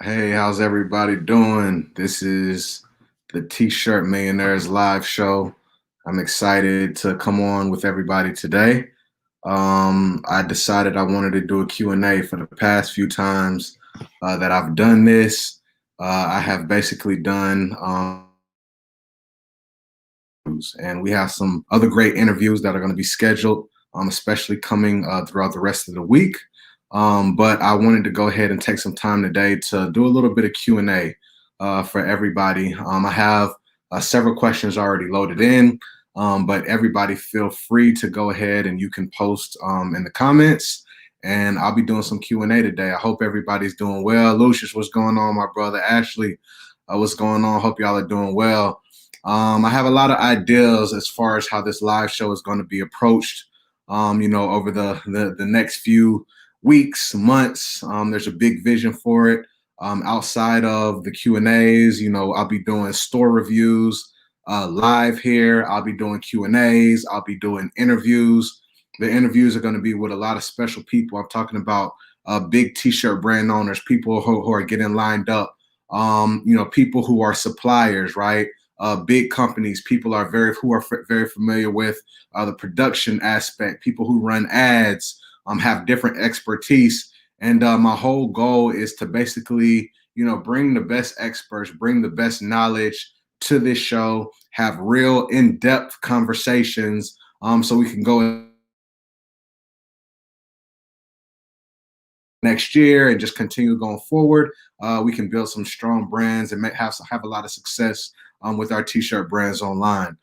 Hey, how's everybody doing? This is the T-Shirt Millionaires live show. I'm excited to come on with everybody today. I decided I wanted to do a Q&A for the past few times that I've done this. I have basically done, and we have some other great interviews that are going to be scheduled, especially coming throughout the rest of the week. But I wanted to go ahead and take some time today to do a little bit of Q&A for everybody. I have several questions already loaded in, but everybody feel free to go ahead and you can post in the comments, and I'll be doing some Q&A today. I hope everybody's doing well. Lucius, what's going on? My brother Ashley, what's going on? Hope y'all are doing well. I have a lot of ideas as far as how this live show is going to be approached, over the next few weeks, months. There's a big vision for it. Outside of the Q&As, I'll be doing store reviews live here. I'll be doing Q&As. I'll be doing interviews. The interviews are going to be with a lot of special people. I'm talking about big T-shirt brand owners, people who are getting lined up, people who are suppliers, right? Big companies, people are very familiar with the production aspect, people who run ads, have different expertise. And my whole goal is to basically, bring the best experts, bring the best knowledge to this show, have real in-depth conversations, so we can go next year and just continue going forward. We can build some strong brands and have a lot of success with our T-shirt brands online.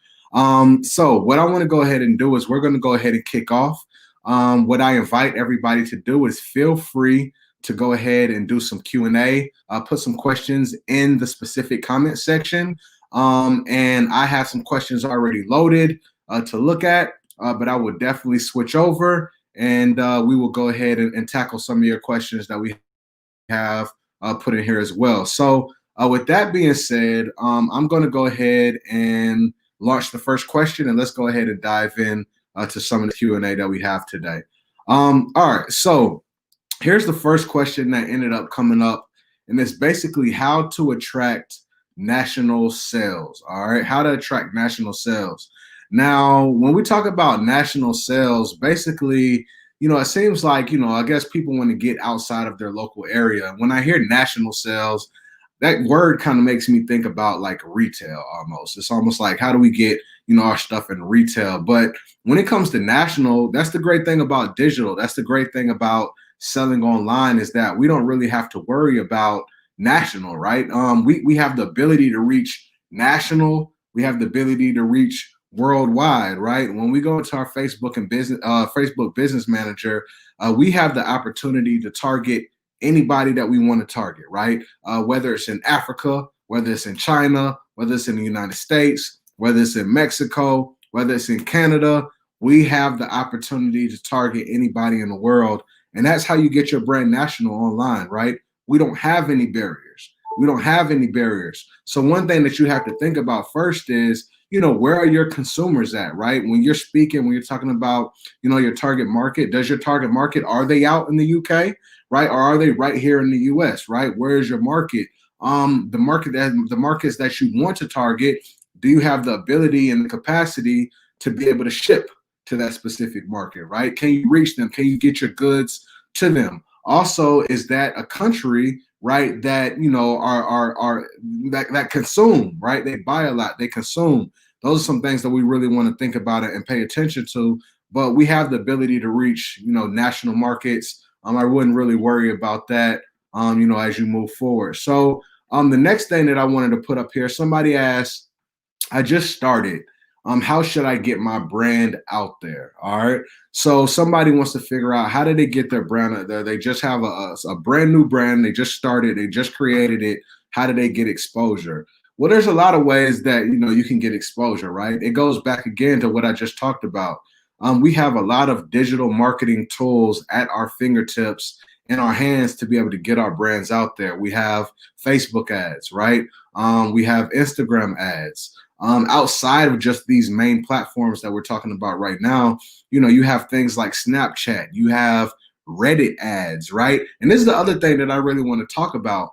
So what I want to go ahead and do is we're going to go ahead and kick off. What I invite everybody to do is feel free to go ahead and do some Q&A, put some questions in the specific comment section. And I have some questions already loaded to look at, but I will definitely switch over and we will go ahead and tackle some of your questions that we have put in here as well. So with that being said, I'm going to go ahead and launch the first question, and let's go ahead and dive in to some of the Q&A that we have today. All right, so here's the first question that ended up coming up, and it's basically how to attract national sales. All right, how to attract national sales. Now, when we talk about national sales, basically, it seems like, I guess people want to get outside of their local area. When I hear national sales, that word kind of makes me think about like retail almost. It's almost like, how do we get, our stuff in retail? But when it comes to national, that's the great thing about digital. That's the great thing about selling online, is that we don't really have to worry about national, right? We have the ability to reach national. We have the ability to reach worldwide, right? When we go into our Facebook Business Manager, we have the opportunity to target anybody that we want to target, right? Whether it's in Africa, whether it's in China, whether it's in the United States, whether it's in Mexico, whether it's in Canada, we have the opportunity to target anybody in the world. And that's how you get your brand national online, right? We don't have any barriers. We don't have any barriers. So one thing that you have to think about first is, where are your consumers at, right? When you're speaking, when you're talking about, your target market, does your target market, are they out in the UK, right? Or are they right here in the US, right? Where is your market? The markets that you want to target, do you have the ability and the capacity to be able to ship to that specific market, right? Can you reach them? Can you get your goods to them? Also, is that a country, right, that are that consume, right? They buy a lot, they consume. Those are some things that we really want to think about it and pay attention to. But we have the ability to reach, national markets. I wouldn't really worry about that, as you move forward. So the next thing that I wanted to put up here, somebody asked, I just started. How should I get my brand out there? All right. So somebody wants to figure out, how did they get their brand out there? They just have a brand new brand. They just started. They just created it. How do they get exposure? Well, there's a lot of ways that, you can get exposure, right? It goes back again to what I just talked about. We have a lot of digital marketing tools at our fingertips, in our hands, to be able to get our brands out there. We have Facebook ads, right? We have Instagram ads. Outside of just these main platforms that we're talking about right now, you have things like Snapchat, you have Reddit ads, right? And this is the other thing that I really want to talk about.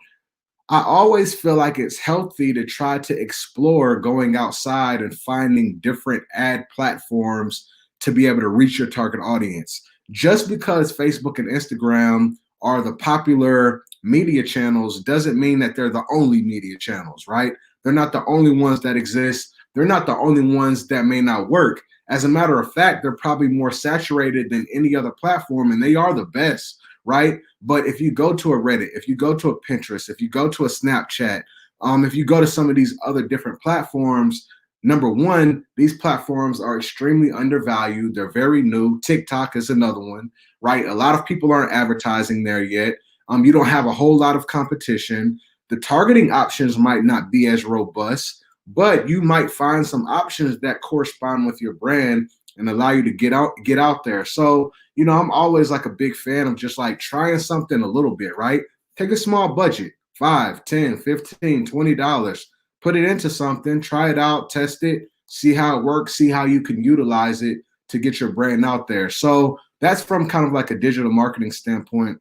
I always feel like it's healthy to try to explore going outside and finding different ad platforms to be able to reach your target audience. Just because Facebook and Instagram are the popular media channels doesn't mean that they're the only media channels, right? They're not the only ones that exist. They're not the only ones that may not work. As a matter of fact, they're probably more saturated than any other platform, and they are the best, right? But if you go to a Reddit, if you go to a Pinterest, if you go to a Snapchat, if you go to some of these other different platforms, number one, these platforms are extremely undervalued. They're very new. TikTok is another one, right? A lot of people aren't advertising there yet. You don't have a whole lot of competition. The targeting options might not be as robust, but you might find some options that correspond with your brand and allow you to get out there. So, I'm always like a big fan of just like trying something a little bit, right? Take a small budget, 5, 10, 15, $20, put it into something, try it out, test it, see how it works, see how you can utilize it to get your brand out there. So that's from kind of like a digital marketing standpoint.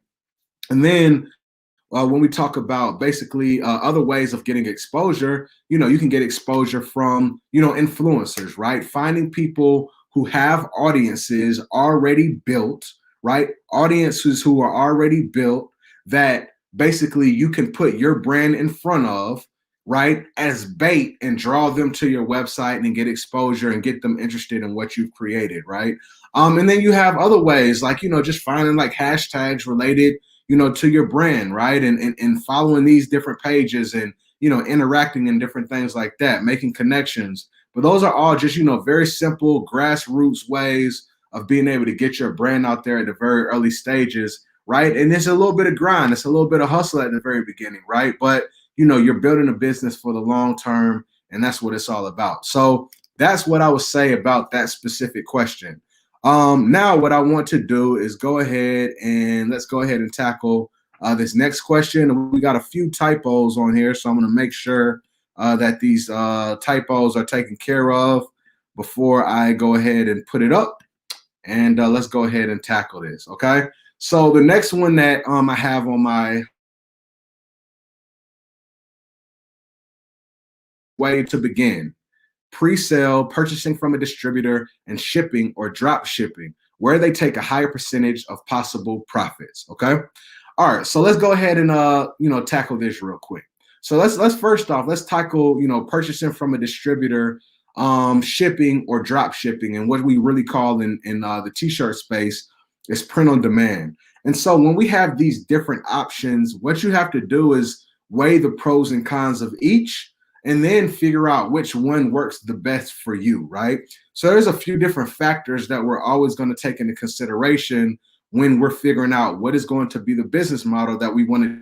And then when we talk about basically other ways of getting exposure, you can get exposure from, influencers, right? Finding people who have audiences already built, right? Audiences who are already built that basically you can put your brand in front of, right, as bait and draw them to your website and get exposure and get them interested in what you've created, right? And then you have other ways like, just finding like hashtags related to your brand, right? And following these different pages and, interacting in different things like that, making connections. But those are all just, very simple grassroots ways of being able to get your brand out there at the very early stages, right? And it's a little bit of grind. It's a little bit of hustle at the very beginning, right? But, you're building a business for the long term, and that's what it's all about. So that's what I would say about that specific question. Now what I want to do is go ahead and let's go ahead and tackle this next question. We got a few typos on here, so I'm going to make sure that these typos are taken care of before I go ahead and put it up. And let's go ahead and tackle this, okay? So the next one that I have on my way to begin. Pre-sale, purchasing from a distributor, and shipping or drop shipping, where they take a higher percentage of possible profits. Okay. All right. So let's go ahead and tackle this real quick. So let's first off, let's tackle purchasing from a distributor, shipping or drop shipping, and what we really call in the T-shirt space is print on demand. And so when we have these different options, what you have to do is weigh the pros and cons of each, and then figure out which one works the best for you, right? So there's a few different factors that we're always going to take into consideration when we're figuring out what is going to be the business model that we want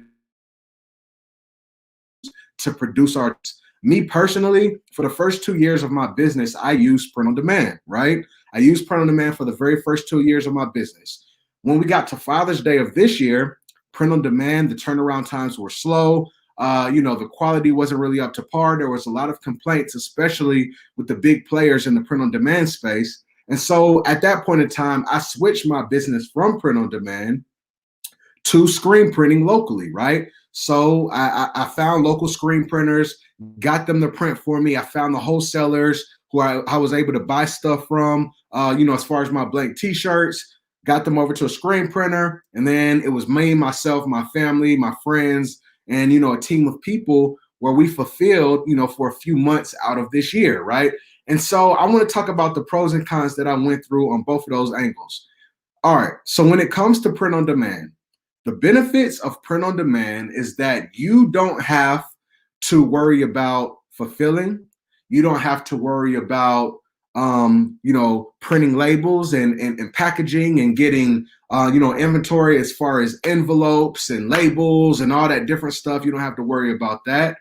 to produce our. Me personally, for the first 2 years of my business, I used print on demand, right? I used print on demand for the very first 2 years of my business. When we got to Father's Day of this year, print on demand, the turnaround times were slow. The quality wasn't really up to par. There was a lot of complaints, especially with the big players in the print on demand space. And so at that point in time, I switched my business from print on demand to screen printing locally, right? So I found local screen printers, got them to print for me. I found the wholesalers who I was able to buy stuff from, as far as my blank T-shirts, got them over to a screen printer. And then it was me, myself, my family, my friends, and, a team of people where we fulfilled, for a few months out of this year, right? And so I want to talk about the pros and cons that I went through on both of those angles. All right, so when it comes to print on demand, the benefits of print on demand is that you don't have to worry about fulfilling. You don't have to worry about printing labels and packaging and getting, inventory as far as envelopes and labels and all that different stuff. You don't have to worry about that.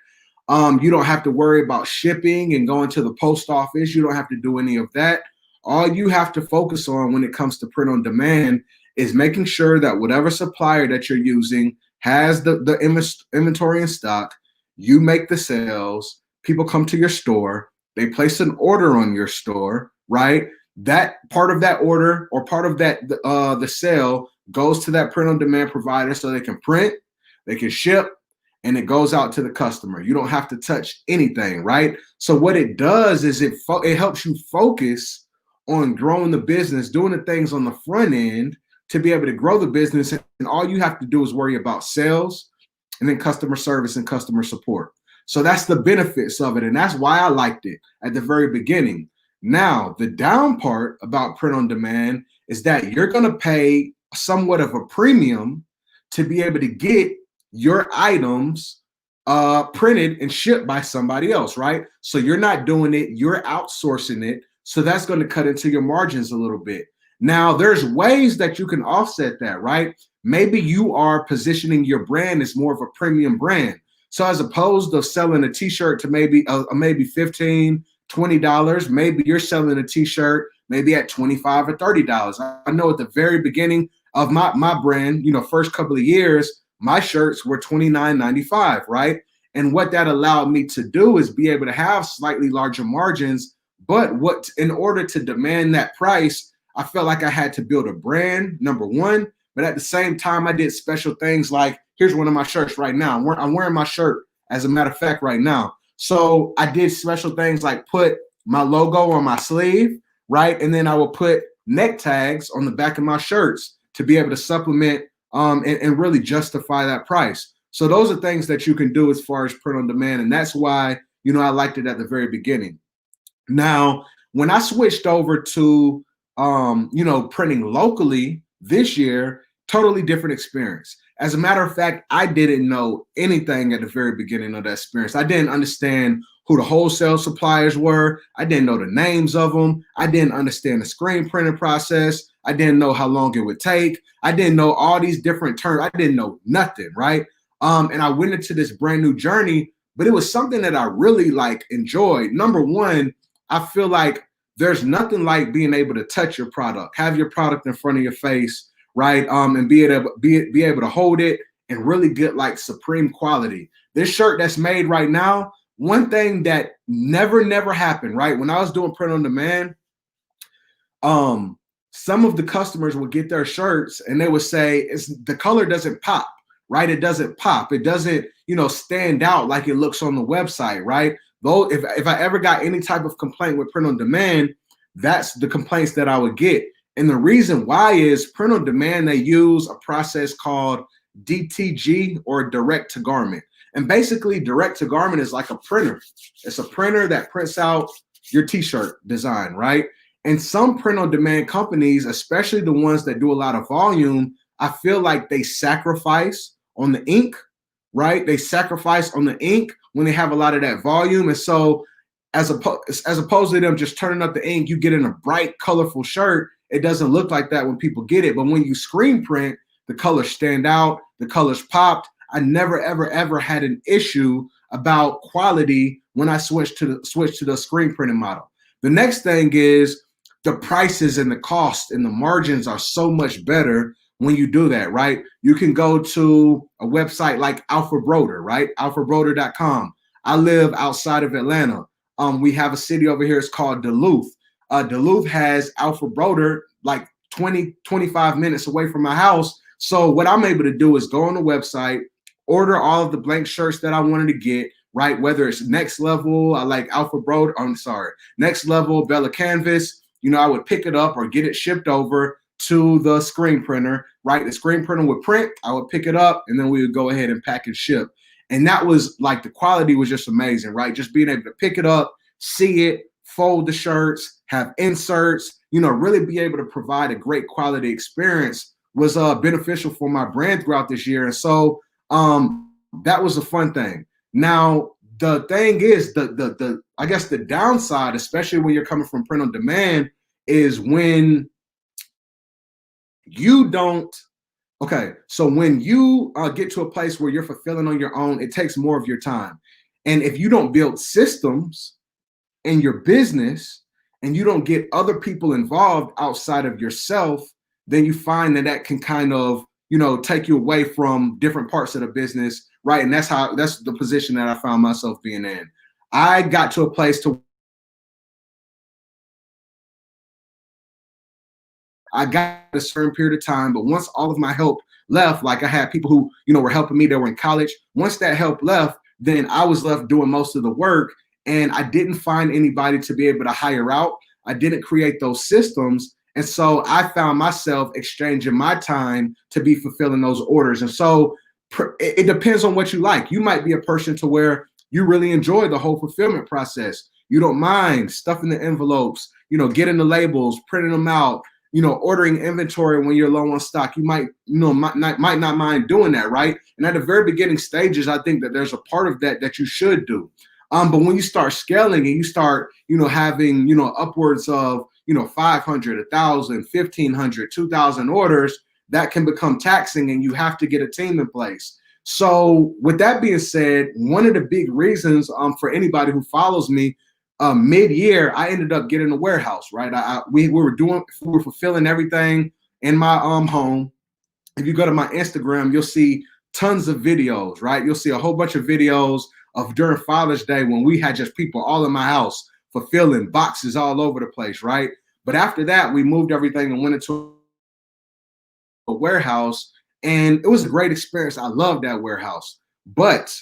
You don't have to worry about shipping and going to the post office. You don't have to do any of that. All you have to focus on when it comes to print on demand is making sure that whatever supplier that you're using has the inventory in stock. You make the sales. People come to your store. They place an order on your store, right? That part of that order or part of that the sale goes to that print on demand provider so they can print, they can ship, and it goes out to the customer. You don't have to touch anything, right? So what it does is it helps you focus on growing the business, doing the things on the front end to be able to grow the business. And all you have to do is worry about sales and then customer service and customer support. So that's the benefits of it. And that's why I liked it at the very beginning. Now, the down part about print on demand is that you're going to pay somewhat of a premium to be able to get your items printed and shipped by somebody else, right? So you're not doing it, you're outsourcing it. So that's going to cut into your margins a little bit. Now, there's ways that you can offset that, right? Maybe you are positioning your brand as more of a premium brand. So as opposed to selling a t-shirt to maybe $15, $20, maybe you're selling a t-shirt maybe at $25 or $30. I know at the very beginning of my brand, first couple of years, my shirts were $29.95, right? And what that allowed me to do is be able to have slightly larger margins. But in order to demand that price, I felt like I had to build a brand, number one. But at the same time, I did special things like, here's one of my shirts right now. I'm wearing my shirt, as a matter of fact, right now. So I did special things like put my logo on my sleeve, right? And then I will put neck tags on the back of my shirts to be able to supplement and really justify that price. So those are things that you can do as far as print on demand. And that's why, I liked it at the very beginning. Now, when I switched over to, printing locally this year, totally different experience. As a matter of fact, I didn't know anything at the very beginning of that experience. I didn't understand who the wholesale suppliers were. I didn't know the names of them. I didn't understand the screen printing process. I didn't know how long it would take. I didn't know all these different terms. I didn't know nothing, right? And I went into this brand new journey, but it was something that I really enjoyed. Number one, I feel like there's nothing like being able to touch your product, have your product in front of your face, right? And be able to hold it and really get supreme quality. This shirt that's made right now, one thing that never happened, right? When I was doing print on demand, some of the customers would get their shirts and they would say the color doesn't pop, right? It doesn't pop. It doesn't, stand out like it looks on the website, right? Though if I ever got any type of complaint with print on demand, that's the complaints that I would get. And the reason why is print on demand, they use a process called DTG, or direct to garment. And basically direct to garment is like a printer. It's a printer that prints out your t-shirt design, right? And some print on demand companies, especially the ones that do a lot of volume, I feel like they sacrifice on the ink, right? They sacrifice on the ink when they have a lot of that volume. And so as opposed to them just turning up the ink, you get in a bright, colorful shirt. It doesn't look like that when people get it. But when you screen print, the colors stand out, the colors popped. I never, ever had an issue about quality when I switched to the screen printing model. The next thing is the prices and the cost and the margins are so much better when you do that, right? You can go to a website like Alpha Broder, right? alphabroder.com. I live outside of Atlanta. We have a city over here. It's called Duluth. Duluth has Alpha Broder 25 minutes away from my house. So what I'm able to do is go on the website, order all of the blank shirts that I wanted to get, right? Whether it's Next Level, I like Alpha Broder, Next Level, Bella Canvas, I would pick it up or get it shipped over to the screen printer, right? The screen printer would print, I would pick it up, and then we would go ahead and pack and ship. And that was the quality was just amazing, right? Just being able to pick it up, see it, fold the shirts, have inserts, really be able to provide a great quality experience was beneficial for my brand throughout this year. And so that was a fun thing. Now, the thing is, I guess the downside, especially when you're coming from print on demand, is when you don't. Okay, so when you get to a place where you're fulfilling on your own, it takes more of your time. And if you don't build systems in your business and you don't get other people involved outside of yourself, then you find that can kind of, take you away from different parts of the business, right? And that's the position that I found myself being in. I got to a place to I got a certain period of time, but once all of my help left, like I had people who, were helping me that were in college. Once that help left, then I was left doing most of the work, and I didn't find anybody to be able to hire out. I didn't create those systems. And so I found myself exchanging my time to be fulfilling those orders. And so it depends on what you like. You might be a person to where you really enjoy the whole fulfillment process. You don't mind stuffing the envelopes, getting the labels, printing them out, ordering inventory when you're low on stock. You might, might not mind doing that, right? And at the very beginning stages, I think that there's a part of that you should do. But when you start scaling and you start, having, upwards of, 500, 1,000, 1,500, 2,000 orders, that can become taxing, and you have to get a team in place. So with that being said, one of the big reasons for anybody who follows me, mid-year, I ended up getting a warehouse, right? We were fulfilling everything in my home. If you go to my Instagram, you'll see tons of videos, right? You'll see a whole bunch of videos of during Father's Day when we had just people all in my house fulfilling boxes all over the place, right? But after that, we moved everything and went into a warehouse, and it was a great experience. I loved that warehouse, but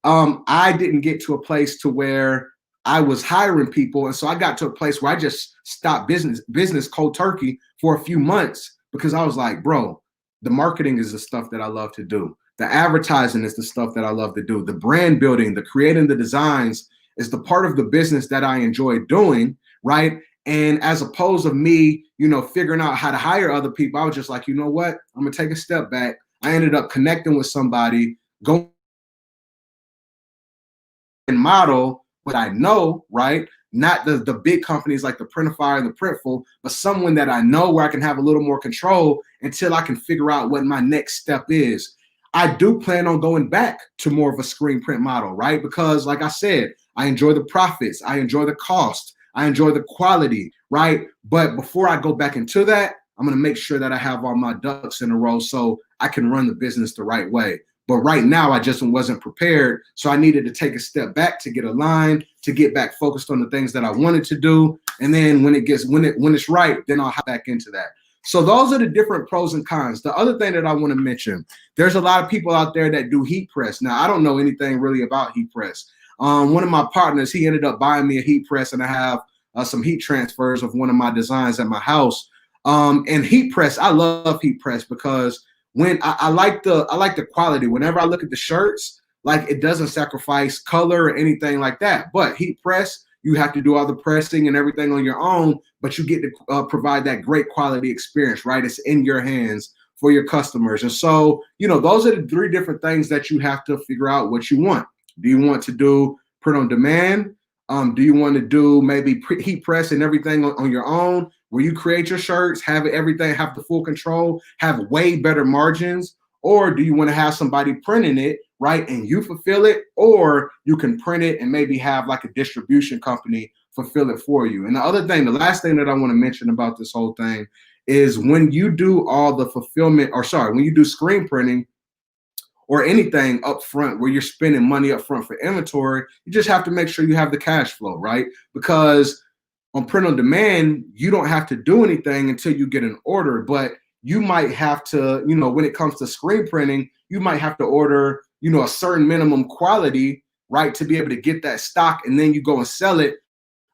I didn't get to a place to where I was hiring people, and so I got to a place where I just stopped business cold turkey for a few months, because I was like, bro, the marketing is the stuff that I love to do. The advertising is the stuff that I love to do. The brand building, the creating the designs is the part of the business that I enjoy doing, right? And as opposed to me, figuring out how to hire other people, I was just like, you know what? I'm gonna take a step back. I ended up connecting with somebody, going and model what I know, right? Not the big companies like the Printify and the Printful, but someone that I know where I can have a little more control until I can figure out what my next step is. I do plan on going back to more of a screen print model, right? Because like I said, I enjoy the profits, I enjoy the cost, I enjoy the quality, right? But before I go back into that, I'm gonna make sure that I have all my ducks in a row so I can run the business the right way. But right now, I just wasn't prepared. So I needed to take a step back to get aligned, to get back focused on the things that I wanted to do. And then when it's right, then I'll hop back into that. So those are the different pros and cons. The other thing that I want to mention, there's a lot of people out there that do heat press. Now, I don't know anything really about heat press. One of my partners, he ended up buying me a heat press, and I have some heat transfers of one of my designs at my house. And heat press, I love heat press because when I like the quality. Whenever I look at the shirts, like it doesn't sacrifice color or anything like that. But heat press, you have to do all the pressing and everything on your own, but you get to provide that great quality experience, right? It's in your hands for your customers. And so, those are the three different things that you have to figure out what you want. Do you want to do print on demand? Do you want to do maybe heat press and everything on your own, where you create your shirts, have everything, have the full control, have way better margins? Or do you want to have somebody printing it, right, and you fulfill it? Or you can print it and maybe have like a distribution company fulfill it for you. And the last thing that I want to mention about this whole thing is when you do all the when you do screen printing, or anything up front where you're spending money up front for inventory, you just have to make sure you have the cash flow, right? Because on print on demand, you don't have to do anything until you get an order, but you might have to, when it comes to screen printing, you might have to order, a certain minimum quality, right, to be able to get that stock, and then you go and sell it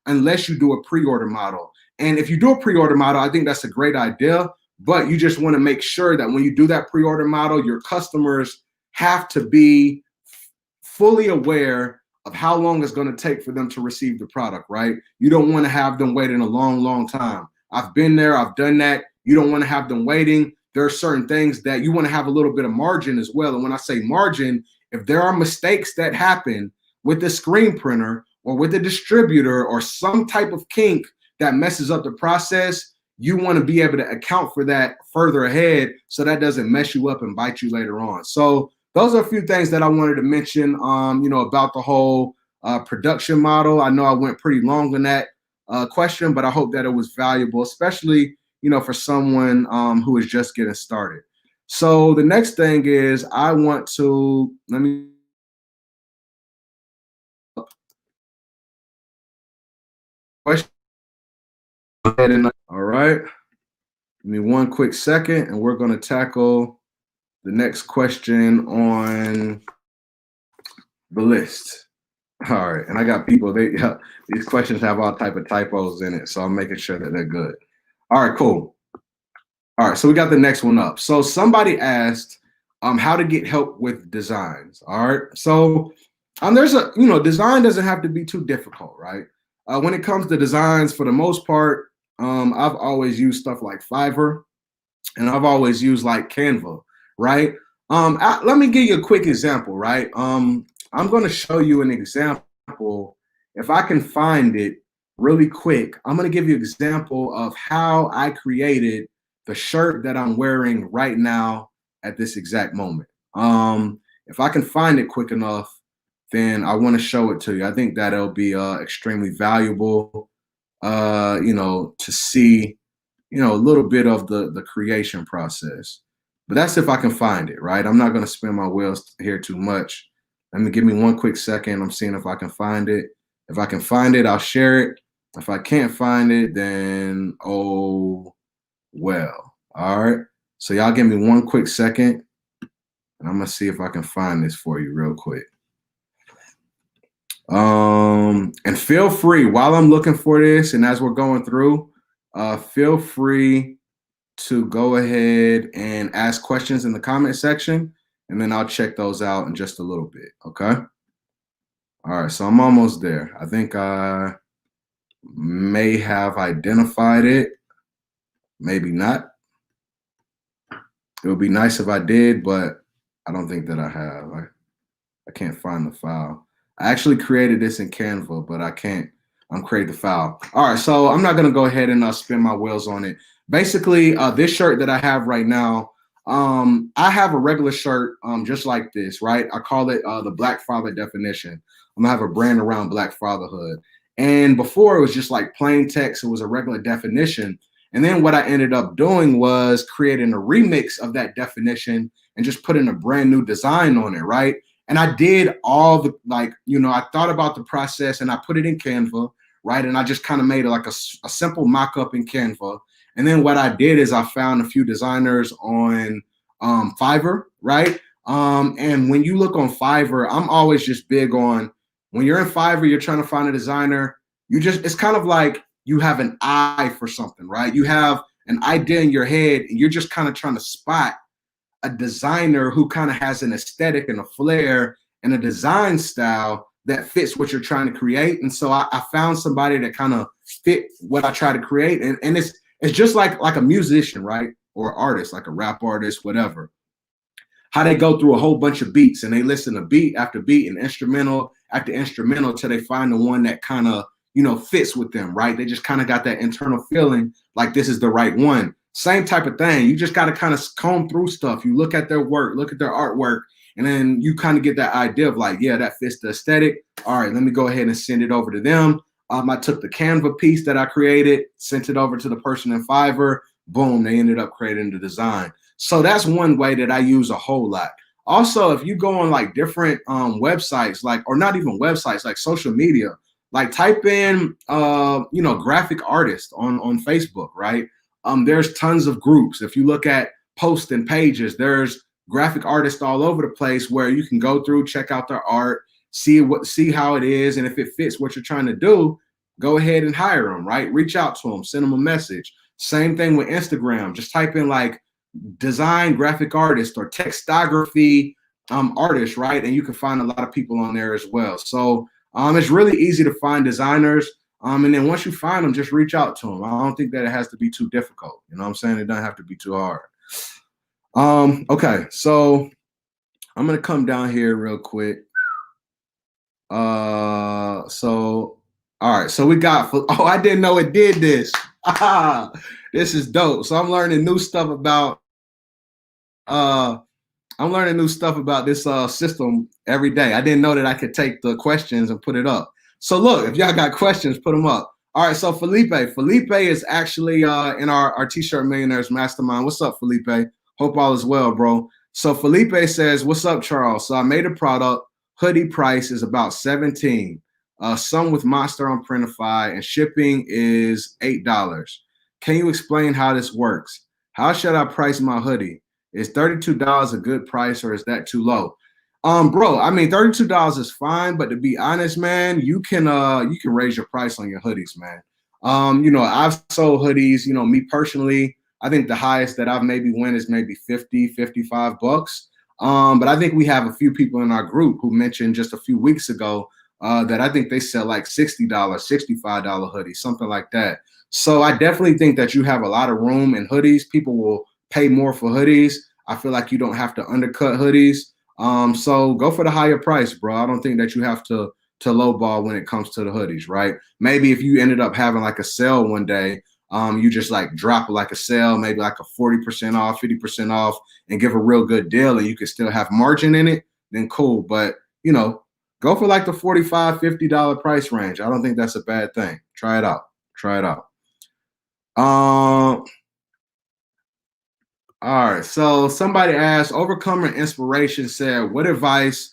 unless you do a pre-order model. And if you do a pre-order model, I think that's a great idea, but you just want to make sure that when you do that pre-order model, your customers have to be fully aware of how long it's going to take for them to receive the product, right? You don't want to have them waiting a long, long time. I've been there, I've done that. You don't want to have them waiting. There are certain things that you want to have a little bit of margin as well. And when I say margin, if there are mistakes that happen with the screen printer or with the distributor or some type of kink that messes up the process, you want to be able to account for that further ahead so that doesn't mess you up and bite you later on. So those are a few things that I wanted to mention, about the whole production model. I know I went pretty long on that question, but I hope that it was valuable, especially, for someone who is just getting started. So the next thing is let me question. All right. Give me one quick second, and we're going to tackle the next question on the list. All right, and I got people. These questions have all type of typos in it, so I'm making sure that they're good. All right, cool. All right, so we got the next one up. So somebody asked, how to get help with designs. All right, so there's a design doesn't have to be too difficult, right? When it comes to designs, for the most part, I've always used stuff like Fiverr, and I've always used like Canva, right? Let me give you a quick example, right? I'm going to show you an example. If I can find it really quick, I'm going to give you an example of how I created the shirt that I'm wearing right now at this exact moment. If I can find it quick enough, then I want to show it to you. I think that it'll be extremely valuable, to see, a little bit of the creation process. But that's if I can find it, right? I'm not going to spin my wheels here too much. Give me one quick second. I'm seeing if I can find it. If I can find it, I'll share it. If I can't find it, then oh well. All right. So y'all give me one quick second, and I'm gonna see if I can find this for you real quick. And feel free while I'm looking for this, and as we're going through, feel free to go ahead and ask questions in the comment section, and then I'll check those out in just a little bit. Okay. All right. So I'm almost there. I think I may have identified it. Maybe not. It would be nice if I did, but I don't think that I have. I can't find the file. I actually created this in Canva, but I can't create the file. All right, so I'm not gonna go ahead and spin my wheels on it. Basically, this shirt that I have right now, I have a regular shirt just like this, right? I call it the Black Father definition. I'm gonna have a brand around Black fatherhood. And before it was just like plain text, it was a regular definition. And then what I ended up doing was creating a remix of that definition and just putting a brand new design on it, right? And I did all the, I thought about the process and I put it in Canva, right? And I just kind of made it like a simple mock-up in Canva. And then what I did is I found a few designers on Fiverr, right? And when you look on Fiverr, I'm always just big on, when you're in Fiverr, you're trying to find a designer, it's kind of like you have an eye for something, right? You have an idea in your head and you're just kind of trying to spot a designer who kind of has an aesthetic and a flair and a design style that fits what you're trying to create. And so I found somebody that kind of fit what I try to create. And it's just like a musician, right? Or artist, like a rap artist, whatever. How they go through a whole bunch of beats and they listen to beat after beat and instrumental after instrumental till they find the one that kind of, fits with them, right? They just kind of got that internal feeling like this is the right one. Same type of thing. You just got to kind of comb through stuff. You look at their work, look at their artwork, and then you kind of get that idea of like, yeah, that fits the aesthetic. All right, let me go ahead and send it over to them. I took the Canva piece that I created, sent it over to the person in Fiverr. Boom, they ended up creating the design. So that's one way that I use a whole lot. Also, if you go on like different websites, or not even websites, like social media, like type in, graphic artist on Facebook, right? There's tons of groups. If you look at posts and pages, there's graphic artists all over the place where you can go through, check out their art, see how it is, and if it fits what you're trying to do, go ahead and hire them, right? Reach out to them, send them a message. Same thing with Instagram. Just type in like design graphic artist or textography artist, right? And you can find a lot of people on there as well. So it's really easy to find designers. And then once you find them, just reach out to them. I don't think that it has to be too difficult. You know what I'm saying? It doesn't have to be too hard. Okay, so I'm gonna come down here real quick. So all right, so we got, oh, I didn't know it did this. This is dope. So I'm learning new stuff about this system every day. I didn't know that I could take the questions and put it up. So look, if y'all got questions, put them up. All right, so Felipe is actually in our T-Shirt Millionaires Mastermind. What's up, Felipe? Hope all is well, bro. So Felipe says, what's up, Charles? So I made a product. Hoodie price is about $17. Some with Monster on Printify, and shipping is $8. Can you explain how this works? How should I price my hoodie? Is $32 a good price, or is that too low? Bro, I mean, $32 is fine, but to be honest, man, you can raise your price on your hoodies, man. I've sold hoodies, me personally, I think the highest that I've maybe went is maybe 50, 55 bucks. But I think we have a few people in our group who mentioned just a few weeks ago that I think they sell like $60, $65 hoodies, something like that. So I definitely think that you have a lot of room in hoodies. People will pay more for hoodies. I feel like you don't have to undercut hoodies. So go for the higher price, bro. I don't think that you have to lowball when it comes to the hoodies, right? Maybe if you ended up having like a sale one day, you just like drop like a sale, maybe like a 40% off, 50% off, and give a real good deal, and you can still have margin in it, then cool. But go for like the $45, $50 price range. I don't think that's a bad thing. Try it out. Try it out. All right. So somebody asked, Overcomer Inspiration said, what advice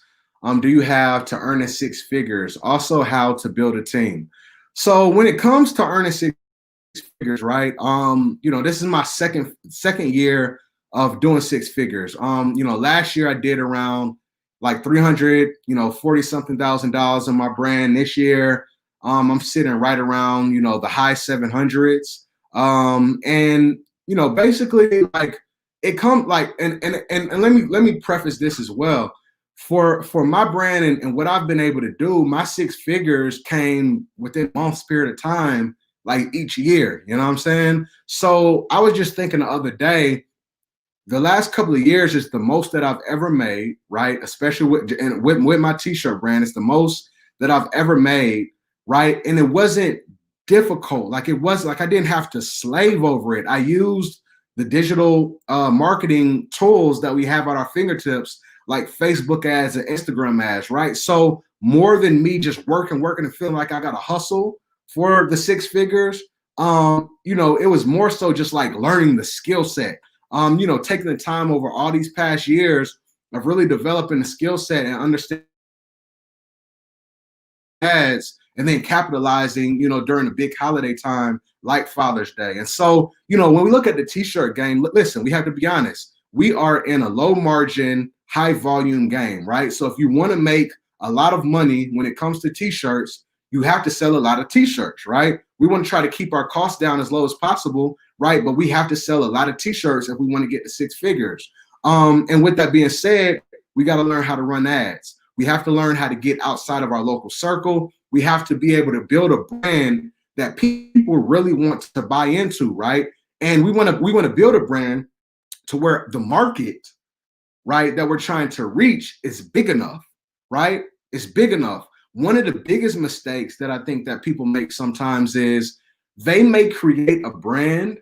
do you have to earning six figures? Also, how to build a team. So when it comes to earning six figures, right? This is my second year of doing six figures. Last year I did around like 300, 40 something $1,000 in my brand. This year, I'm sitting right around, the high 700s. And basically like it comes like, and let me preface this as well. For my brand and what I've been able to do, my six figures came within a month's period of time, like each year, you know what I'm saying? So I was just thinking the other day, the last couple of years is the most that I've ever made, right? Especially with my T-shirt brand, it's the most that I've ever made, right? And it wasn't difficult. Like it was like I didn't have to slave over it. I used the digital marketing tools that we have at our fingertips, like Facebook ads and Instagram ads, right? So more than me just working and feeling like I got to hustle for the six figures, it was more so just like learning the skill set. Taking the time over all these past years of really developing the skill set and understanding ads, and then capitalizing, during a big holiday time like Father's Day. And so, when we look at the T-shirt game, listen, we have to be honest. We are in a low margin, high volume game, right? So if you want to make a lot of money when it comes to T-shirts, you have to sell a lot of T-shirts, right? We want to try to keep our costs down as low as possible, right? But we have to sell a lot of T-shirts if we want to get to six figures. And with that being said, we got to learn how to run ads. We have to learn how to get outside of our local circle. We have to be able to build a brand that people really want to buy into, right? And we want to build a brand to where the market, right, that we're trying to reach is big enough, right? It's big enough. One of the biggest mistakes that I think that people make sometimes is they may create a brand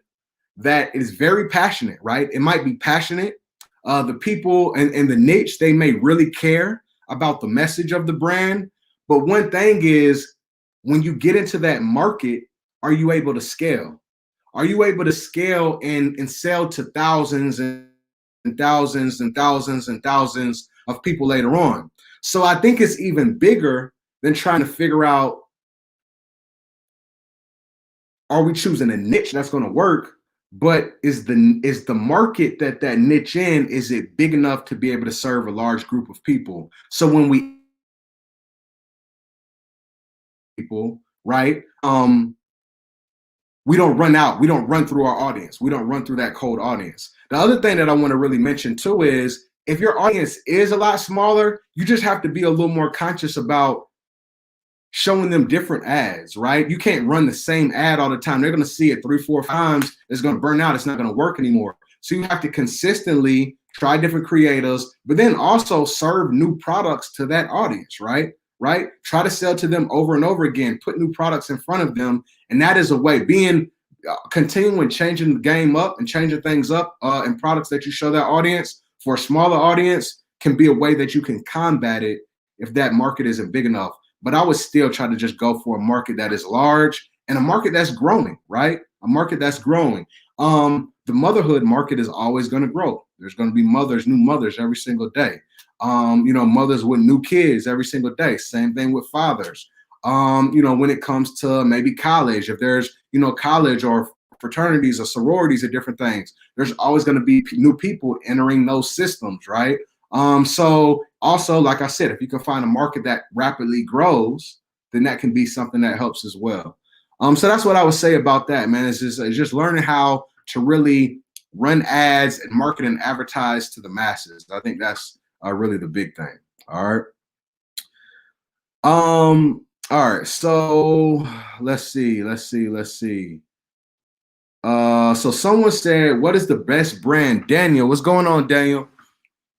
that is very passionate, right? It might be passionate. The people and the niche, they may really care about the message of the brand. But one thing is, when you get into that market, are you able to scale? Are you able to scale and sell to thousands and thousands and thousands and thousands of people later on? So I think it's even bigger than trying to figure out, are we choosing a niche that's going to work? But is the market that niche in, is it big enough to be able to serve a large group of people? So when we people, right? We don't run out. We don't run through our audience. We don't run through that cold audience. The other thing that I want to really mention too is, if your audience is a lot smaller, you just have to be a little more conscious about showing them different ads, right? You can't run the same ad all the time. They're going to see it 3-4 times. It's going to burn out. It's not going to work anymore. So you have to consistently try different creatives, but then also serve new products to that audience, right? Right? Try to sell to them over and over again, put new products in front of them. And that is a way, continuing changing the game up and changing things up in products that you show that audience. For a smaller audience can be a way that you can combat it if that market isn't big enough. But I would still try to just go for a market that is large and a market that's growing, right? A market that's growing. The motherhood market is always going to grow. There's going to be new mothers every single day. Mothers with new kids every single day. Same thing with fathers. When it comes to maybe college, if there's, college or fraternities or sororities or different things. There's always going to be new people entering those systems, right? So also, like I said, if you can find a market that rapidly grows, then that can be something that helps as well. So that's what I would say about that, man. It's just learning how to really run ads and market and advertise to the masses. I think that's really the big thing. All right. All right. So let's see. So someone said, what is the best brand? Daniel, what's going on, Daniel?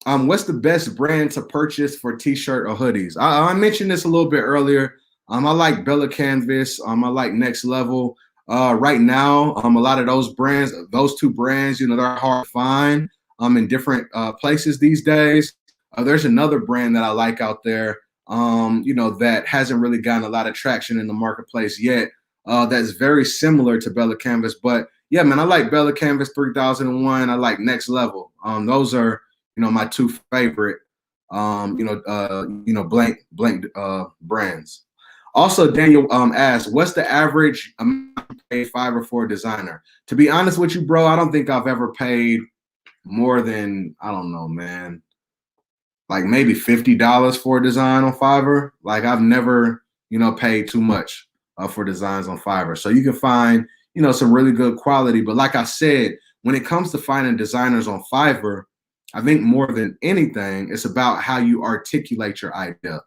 What's the best brand to purchase for t-shirt or hoodies? I mentioned this a little bit earlier. I like Bella Canvas. I like Next Level. Right now, a lot of those brands, those two brands, they're hard to find in different places these days. There's another brand that I like out there, that hasn't really gotten a lot of traction in the marketplace yet. That's very similar to Bella Canvas. But yeah, man, I like Bella Canvas 3001. I like Next Level. Those are, my two favorite, blank brands. Also, Daniel asked, what's the average amount you pay Fiverr for a designer? To be honest with you, bro, I don't think I've ever paid more than, I don't know, man, like maybe $50 for a design on Fiverr. Like I've never, paid too much for designs on Fiverr. So you can find, some really good quality. But like I said, when it comes to finding designers on Fiverr, I think more than anything, it's about how you articulate your idea.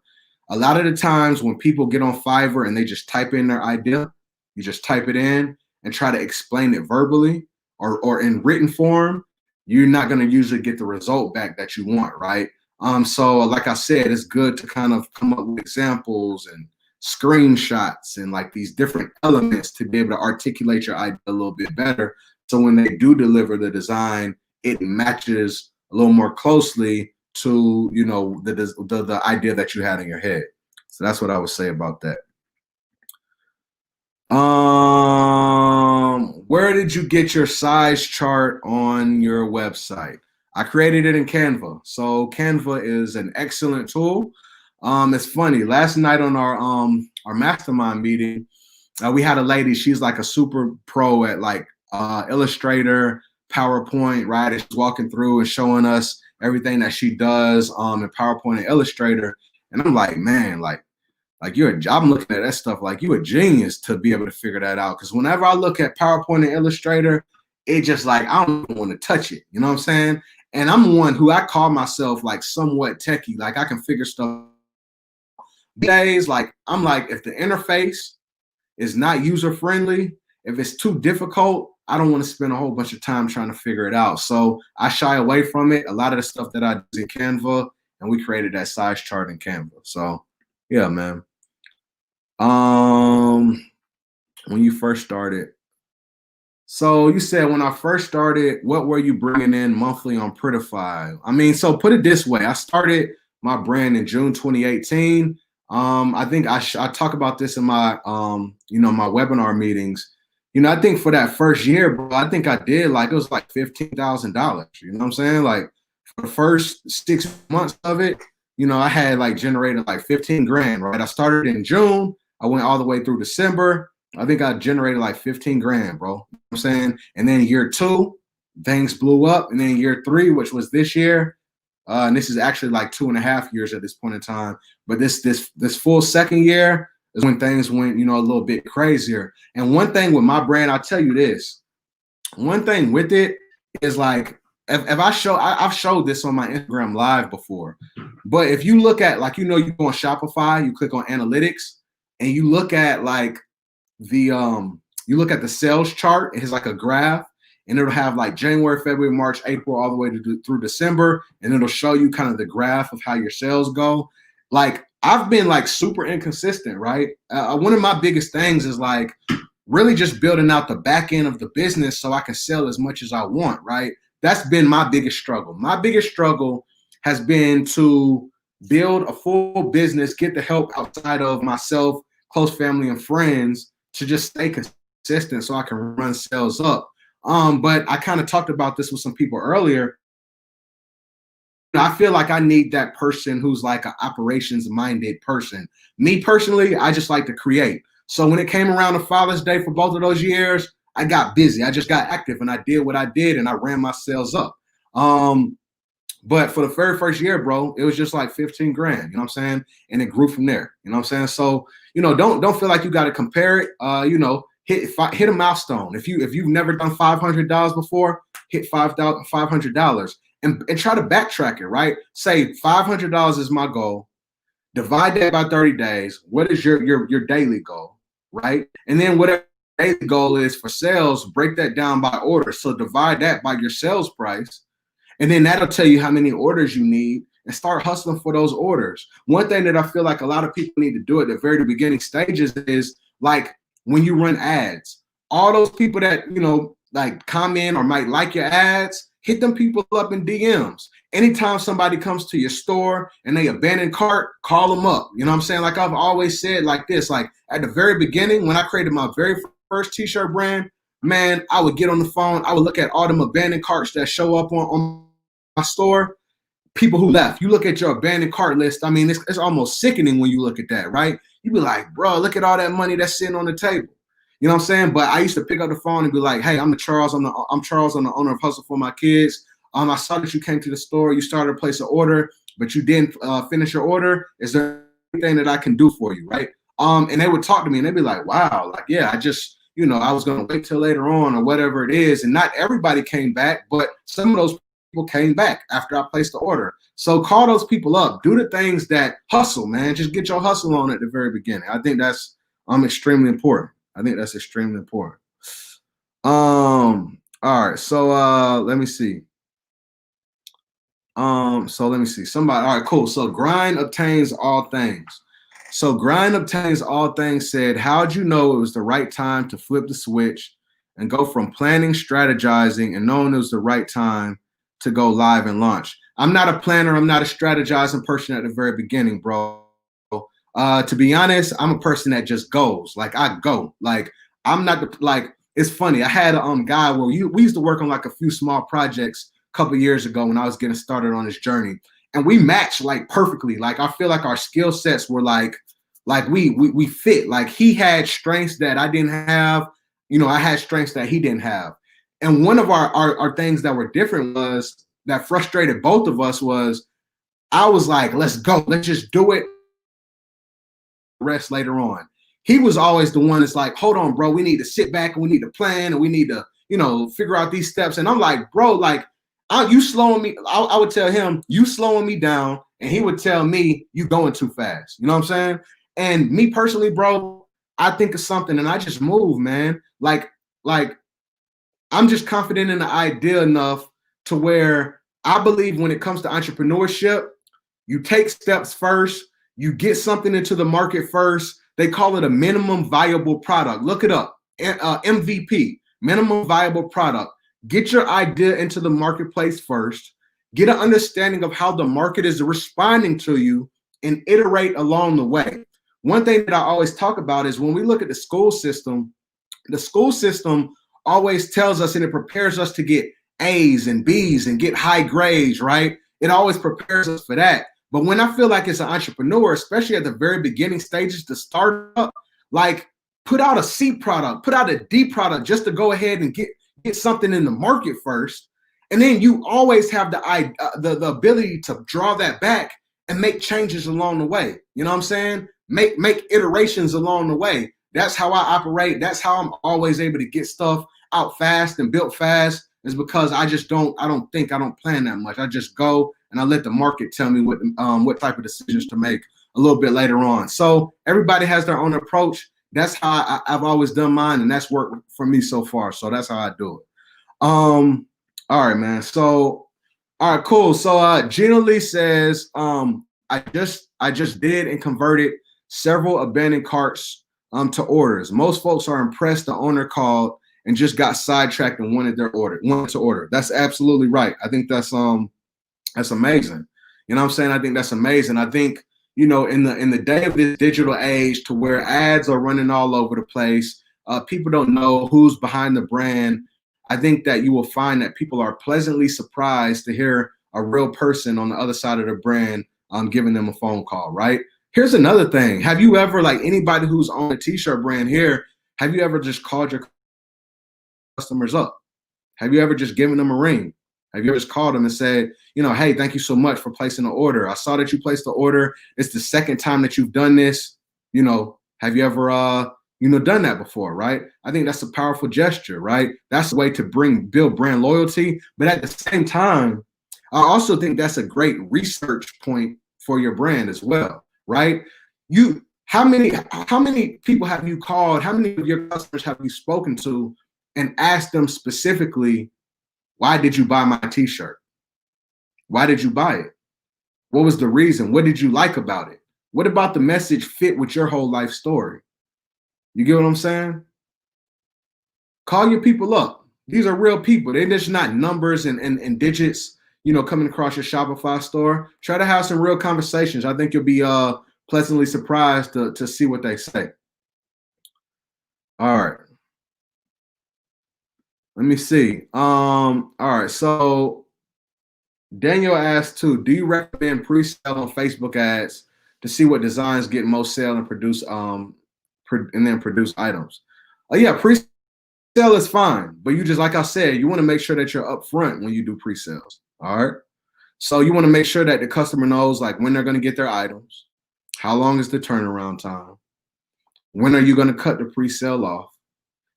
A lot of the times when people get on Fiverr and they just type in their idea, you just type it in and try to explain it verbally or in written form, you're not going to usually get the result back that you want, right? So like I said, it's good to kind of come up with examples and screenshots and like these different elements to be able to articulate your idea a little bit better. So when they do deliver the design, it matches a little more closely to, the idea that you had in your head. So that's what I would say about that. Where did you get your size chart on your website? I created it in Canva. So Canva is an excellent tool. It's funny. Last night on our mastermind meeting, we had a lady. She's like a super pro at like Illustrator, PowerPoint, right? And she's walking through and showing us everything that she does in PowerPoint and Illustrator. And I'm like, man, like I'm looking at that stuff like you're a genius to be able to figure that out. Because whenever I look at PowerPoint and Illustrator, it just like, I don't want to touch it. You know what I'm saying? And I'm one who I call myself like somewhat techie. Like I can figure stuff days. Like I'm like, if the interface is not user-friendly, if it's too difficult, I don't want to spend a whole bunch of time trying to figure it out. So I shy away from it. A lot of the stuff that I do in Canva, and we created that size chart in Canva. So yeah, man. When you first started. So you said when I first started, what were you bringing in monthly on Pretify? I mean, so put it this way. I started my brand in June 2018. I think I talk about this in my, my webinar meetings. I think for that first year, bro, I think I did like, it was like $15,000. You know what I'm saying? Like for the first 6 months of it, I had like generated like 15 grand, right? I started in June. I went all the way through December. I think I generated like 15 grand, bro. You know what I'm saying? And then year 2, things blew up. And then year 3, which was this year, and this is actually like 2.5 years at this point in time. But this full second year is when things went, a little bit crazier. And one thing with my brand, I'll tell you this. One thing with it is like, if I've showed this on my Instagram live before, but if you look at like, you go on Shopify, you click on analytics and you look at like you look at the sales chart, it has like a graph and it'll have like January, February, March, April, all the way through December. And it'll show you kind of the graph of how your sales go. Like I've been like super inconsistent, right? One of my biggest things is like really just building out the back end of the business so I can sell as much as I want, right? That's been my biggest struggle. My biggest struggle has been to build a full business, get the help outside of myself, close family and friends to just stay consistent so I can run sales up. But I kind of talked about this with some people earlier. I feel like I need that person who's like an operations-minded person. Me personally, I just like to create. So when it came around to Father's Day for both of those years, I got busy. I just got active and I did what I did and I ran my sales up. But for the very first year, bro, it was just like 15 grand, you know what I'm saying? And it grew from there, you know what I'm saying? So, you know, don't feel like you got to compare it. You know, hit a milestone. If you've never done $500 before, hit $500 and try to backtrack it, right? Say $500 is my goal. Divide that by 30 days. What is your daily goal, right? And then whatever daily goal is for sales, break that down by order. So divide that by your sales price. And then that'll tell you how many orders you need and start hustling for those orders. One thing that I feel like a lot of people need to do at the very beginning stages is like when you run ads, all those people that, you know, like comment or might like your ads, hit them people up in DMs. Anytime somebody comes to your store and they abandon cart, call them up. You know what I'm saying? Like I've always said like this, like at the very beginning, when I created my very first t-shirt brand, man, I would get on the phone. I would look at all them abandoned carts that show up on my store, people who left. You look at your abandoned cart list. I mean, it's almost sickening when you look at that, right? You be like, bro, look at all that money that's sitting on the table. You know what I'm saying? But I used to pick up the phone and be like, hey, I'm Charles. I'm Charles. I'm the owner of Hustle for My Kids. I saw that you came to the store. You started to place an order, but you didn't finish your order. Is there anything that I can do for you, right? And they would talk to me and they'd be like, wow, like, yeah, I just, you know, I was going to wait till later on or whatever it is. And not everybody came back, but some of those people came back after I placed the order. So call those people up. Do the things that hustle, man. Just get your hustle on at the very beginning. I think that's extremely important. I think that's extremely important. All right. So let me see. Somebody, all right, cool. So grind obtains all things. So grind obtains all things said, how'd you know it was the right time to flip the switch and go from planning, strategizing, and knowing it was the right time to go live and launch? I'm not a planner. I'm not a strategizing person at the very beginning, bro. To be honest, I'm a person that just goes. Like I go. Like I'm not the, like, it's funny. I had a guy where we used to work on like a few small projects a couple years ago when I was getting started on this journey, and we matched like perfectly. Like I feel like our skill sets were like we fit. Like he had strengths that I didn't have. You know, I had strengths that he didn't have. And one of our things that were different was that frustrated both of us was I was like, let's go, let's just do it. Rest later on. He was always the one that's like, hold on, bro, we need to sit back and we need to plan and we need to, you know, figure out these steps. And I'm like, bro, like, you slowing me. I would tell him, you slowing me down. And he would tell me, you going too fast. You know what I'm saying? And me personally, bro, I think of something and I just move, man. Like I'm just confident in the idea enough to where I believe when it comes to entrepreneurship, you take steps first, you get something into the market first. They call it a minimum viable product. Look it up, MVP, minimum viable product. Get your idea into the marketplace first, get an understanding of how the market is responding to you, and iterate along the way. One thing that I always talk about is when we look at the school system always tells us and it prepares us to get A's and B's and get high grades, right? It always prepares us for that. But when I feel like it's an entrepreneur, especially at the very beginning stages to start up, like put out a C product, put out a D product just to go ahead and get something in the market first. And then you always have the ability to draw that back and make changes along the way. You know what I'm saying? Make iterations along the way. That's how I operate. That's how I'm always able to get stuff out fast and built fast, is because I don't plan that much. I just go and I let the market tell me what type of decisions to make a little bit later on. So everybody has their own approach. That's how I've always done mine, and that's worked for me so far. So that's how I do it. All right, man. So, all right, cool. So Gina Lee says, I just did and converted several abandoned carts to orders. Most folks are impressed. The owner called and just got sidetracked and wanted to order. That's absolutely right. I think that's amazing. You know what I'm saying? I think that's amazing. I think, you know, in the day of this digital age to where ads are running all over the place, people don't know who's behind the brand. I think that you will find that people are pleasantly surprised to hear a real person on the other side of the brand giving them a phone call, right? Here's another thing. Have you ever, like anybody who's on a t-shirt brand here, have you ever just called your customers up? Have you ever just given them a ring? Have you ever just called them and said, you know, hey, thank you so much for placing the order. I saw that you placed the order. It's the second time that you've done this. You know, have you ever, you know, done that before, right? I think that's a powerful gesture, right? That's the way to build brand loyalty. But at the same time, I also think that's a great research point for your brand as well, right? How many people have you called? How many of your customers have you spoken to and asked them specifically, why did you buy my T-shirt? Why did you buy it? What was the reason? What did you like about it? What about the message fit with your whole life story? You get what I'm saying? Call your people up. These are real people. They're just not numbers and digits, you know, coming across your Shopify store. Try to have some real conversations. I think you'll be pleasantly surprised to see what they say. All right. Let me see. All right. So Daniel asked too, do you recommend pre-sale on Facebook ads to see what designs get most sale and produce produce items? Yeah, pre-sale is fine, but you just, like I said, you want to make sure that you're upfront when you do pre-sales. All right. So you want to make sure that the customer knows like when they're going to get their items, how long is the turnaround time, when are you going to cut the pre-sale off.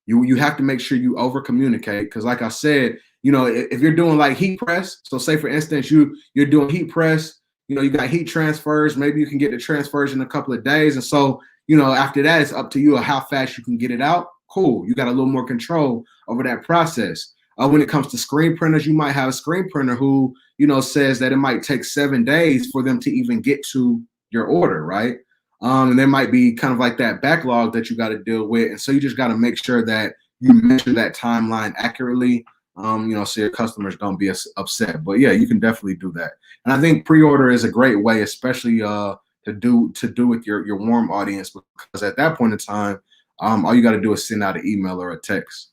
You have to make sure you over communicate, because like I said, you know, if you're doing like heat press, so say for instance you're doing heat press, you know, you got heat transfers, maybe you can get the transfers in a couple of days, and so, you know, after that it's up to you how fast you can get it out. Cool, you got a little more control over that process. When it comes to screen printers, you might have a screen printer who, you know, says that it might take 7 days for them to even get to your order, right? And there might be kind of like that backlog that you got to deal with. And so you just got to make sure that you measure that timeline accurately, you know, so your customers don't be upset. But yeah, you can definitely do that. And I think pre-order is a great way, especially to do with your warm audience, because at that point in time, all you got to do is send out an email or a text.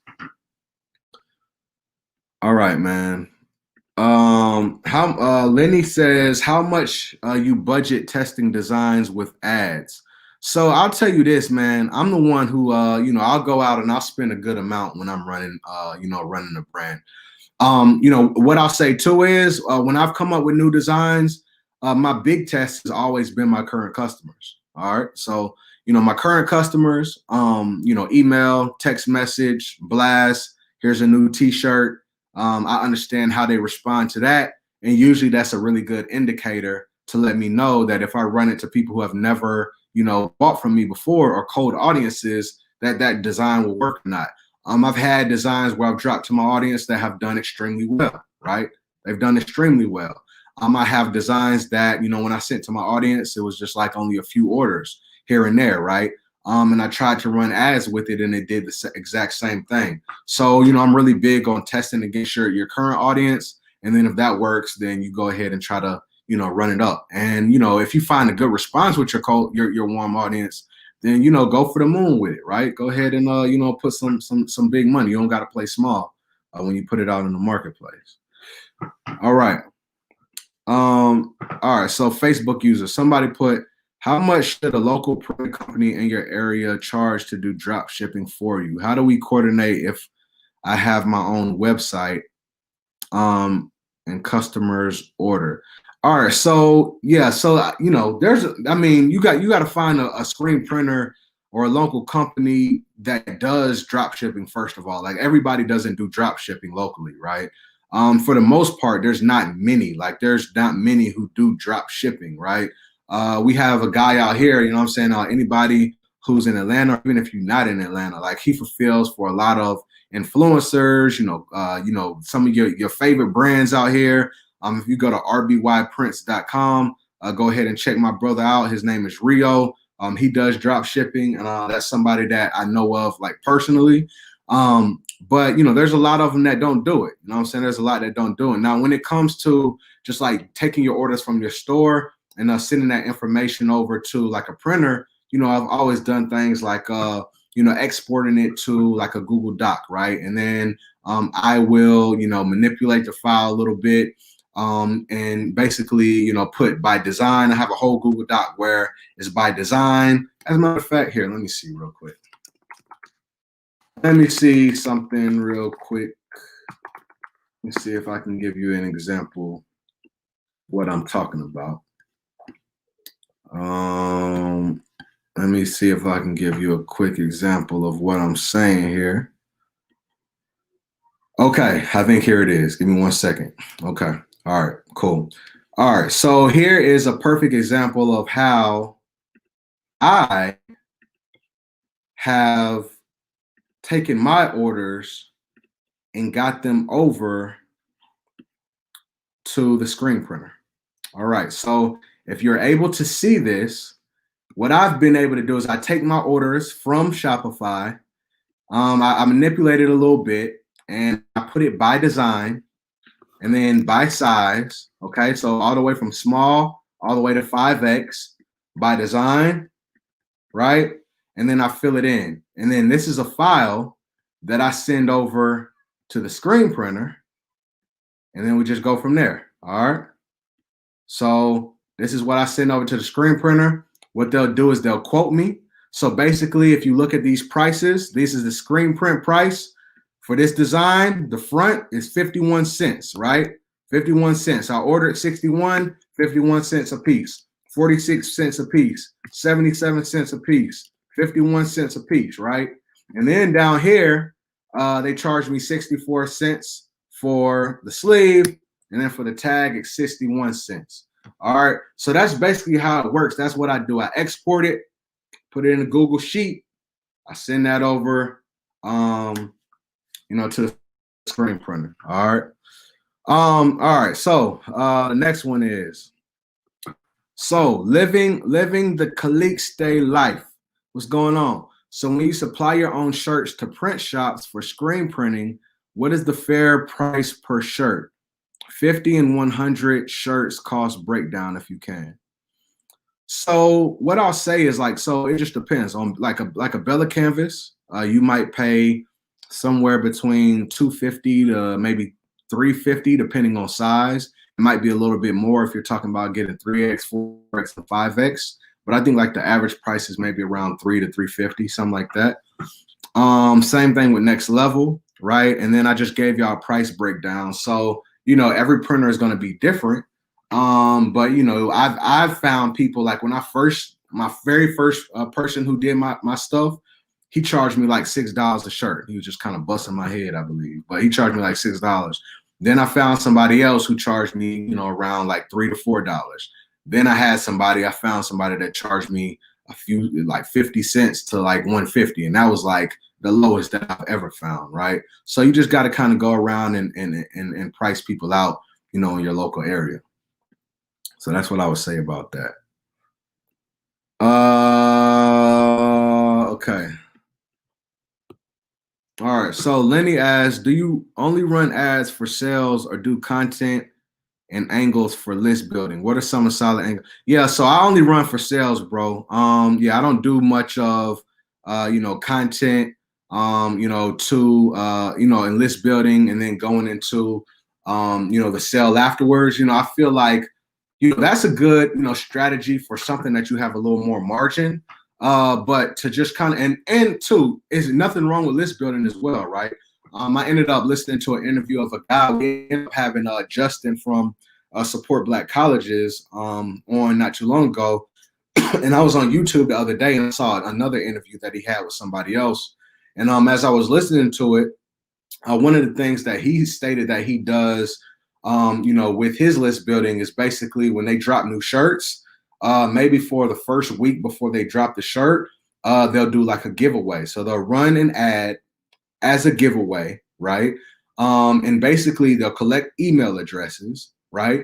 All right, man. Lenny says, how much you budget testing designs with ads? So I'll tell you this, man. I'm the one who, you know, I'll go out and I'll spend a good amount when I'm running, you know, running a brand. You know, what I'll say too is when I've come up with new designs, my big test has always been my current customers. All right. So, you know, my current customers, you know, email, text message, blast, here's a new T-shirt. I understand how they respond to that. And usually that's a really good indicator to let me know that if I run it to people who have never, you know, bought from me before, or cold audiences, that design will work or not. I've had designs where I've dropped to my audience that have done extremely well, right? They've done extremely well. I have designs that, you know, when I sent to my audience, it was just like only a few orders here and there, right? And I tried to run ads with it and it did the exact same thing. So, you know, I'm really big on testing against your current audience. And then if that works, then you go ahead and try to, you know, run it up. And, you know, if you find a good response with your warm audience, then, you know, go for the moon with it, right? Go ahead and, you know, put some big money. You don't got to play small when you put it out in the marketplace. All right. All right. So Facebook users, somebody put, how much should a local print company in your area charge to do drop shipping for you? How do we coordinate if I have my own website and customers order? All right, so yeah, so you know, I mean, you got to find a screen printer or a local company that does drop shipping. First of all, like everybody doesn't do drop shipping locally, right? For the most part, there's not many. Like there's not many who do drop shipping, right? We have a guy out here, you know what I'm saying? Anybody who's in Atlanta, even if you're not in Atlanta, like he fulfills for a lot of influencers, you know, some of your favorite brands out here. If you go to rbyprints.com, go ahead and check my brother out. His name is Rio. He does drop shipping, and that's somebody that I know of like personally. But you know, there's a lot of them that don't do it. You know what I'm saying? There's a lot that don't do it. Now, when it comes to just like taking your orders from your store and sending that information over to like a printer, you know, I've always done things like you know, exporting it to like a Google Doc, right? And then I will, you know, manipulate the file a little bit. And basically, you know, put by design. I have a whole Google Doc where it's by design. As a matter of fact, here, let me see real quick. Let me see something real quick. Let me see if I can give you an example of what I'm talking about. Let me see if I can give you a quick example of what I'm saying here. Okay, I think here it is. Give me 1 second. Okay. All right, cool. All right, so here is a perfect example of how I have taken my orders and got them over to the screen printer. All right, so if you're able to see this, what I've been able to do is I take my orders from Shopify. I manipulate it a little bit and I put it by design and then by size. Okay, so all the way from small all the way to 5X by design, right? And then I fill it in. And then this is a file that I send over to the screen printer. And then we just go from there. All right. So this is what I send over to the screen printer. What they'll do is they'll quote me. So basically, if you look at these prices, this is the screen print price for this design. The front is 51 cents, right? 51 cents. I ordered 61, 51 cents a piece, 46 cents a piece, 77 cents a piece, 51 cents a piece, right? And then down here, they charge me 64 cents for the sleeve, and then for the tag, it's 61 cents. All right, so that's basically how it works. That's what I do. I export it, put it in a Google Sheet. I send that over, to the screen printer. All right. All right. So the next one is living the Calixte life. What's going on? So when you supply your own shirts to print shops for screen printing, what is the fair price per shirt? 50 and 100 shirts cost breakdown if you can. So what I'll say is so it just depends on like a Bella canvas. You might pay somewhere between 250 to maybe 350 depending on size. It might be a little bit more if you're talking about getting 3X, 4X, and 5X. But I think like the average price is maybe around 3 to 350, something like that. Same thing with Next Level, right? And then I just gave y'all a price breakdown. So every printer is going to be different. But I've found people like when my very first person who did my stuff, he charged me like $6 a shirt. He was just kind of busting my head, I believe, but he charged me like $6. Then I found somebody else who charged me, around like $3 to $4. Then I found somebody that charged me a few like 50 cents to like 150, and that was like the lowest that I've ever found, right? So you just got to kind of go around and price people out, in your local area. So that's what I would say about that. Okay. All right. So Lenny asks, do you only run ads for sales or do content and angles for list building? What are some solid angles? Yeah, so I only run for sales, bro. Yeah, I don't do much of content, in list building and then going into the sale afterwards. I feel like that's a good strategy for something that you have a little more margin. But to just kind of and two, is nothing wrong with list building as well, right? I ended up listening to an interview of a guy. We ended up having Justin from Support Black Colleges on not too long ago. And I was on YouTube the other day and I saw another interview that he had with somebody else. And as I was listening to it, one of the things that he stated that he does, with his list building is basically when they drop new shirts, maybe for the first week before they drop the shirt, they'll do like a giveaway. So they'll run an ad as a giveaway, right? And basically they'll collect email addresses, right?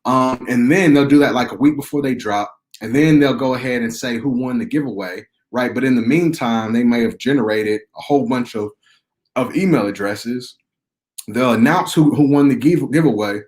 And then they'll do that like a week before they drop. And then they'll go ahead and say who won the giveaway, right? But in the meantime, they may have generated a whole bunch of email addresses. They'll announce who won the giveaway.